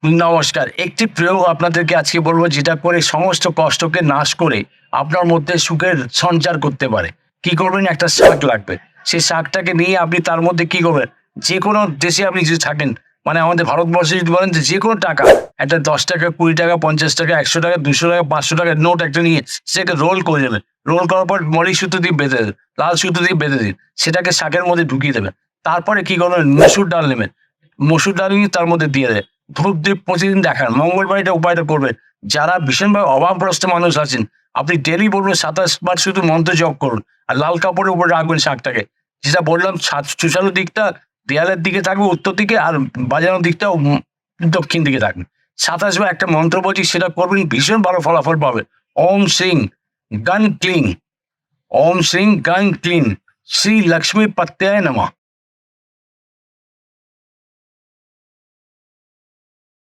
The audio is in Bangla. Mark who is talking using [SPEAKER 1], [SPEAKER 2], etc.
[SPEAKER 1] নমস্কার। একটি প্রয়োগ আপনাদেরকে আজকে বলবো যেটা করে সমস্ত কষ্টকে নাশ করে আপনার মধ্যে সুখের সঞ্চার করতে পারে। কি করবেন? একটা শাক লাগবে। সেই শাকটাকে নিয়ে আপনি তার মধ্যে কি করবেন? যেকোনো দেশে আপনি যদি থাকেন, মানে আমাদের ভারতবর্ষে যদি বলেন যে যেকোনো টাকা, একটা ৳১০, ৳২০, ৳৫০, ৳১০০, ৳২০০, ৳৫০০ র নোট একটা নিয়ে সেটাকে রোল করে দেবেন। রোল করার পর মণি সুতো দিয়ে বেঁধে দেবেন। লাল সুতো দিয়ে বেঁধে দিন। সেটাকে শাকের মধ্যে ঢুকিয়ে দেবেন। তারপরে কি করবেন? মসুর ডাল নেবেন। মসুর ডাল নিয়ে তার মধ্যে দিয়ে দেবেন। ধূপ দ্বীপ প্রতিদিন দেখান। মঙ্গলবার এটা উপায়টা করবেন। যারা ভীষণভাবে অভাবগ্রস্ত মানুষ আছেন, আপনি ডেইলি বলবেন ২৭ বার শুধু মন্ত্র জপ করুন। আর লাল কাপড়ের উপরে রাখবেন শাকটাকে। যেটা বললাম ছুঁচালো দিকটা দেয়ালের দিকে থাকবে উত্তর দিকে, আর বাজানোর দিকটা দক্ষিণ দিকে থাকবে। ২৭ বার একটা মন্ত্র বলছি সেটা করবেন, ভীষণ ভালো ফলাফল পাবেন। ওম সিং গণ ক্লিং, ওম সিং গণ ক্লিং, শ্রী লক্ষ্মী প্রত্যয় নমঃ।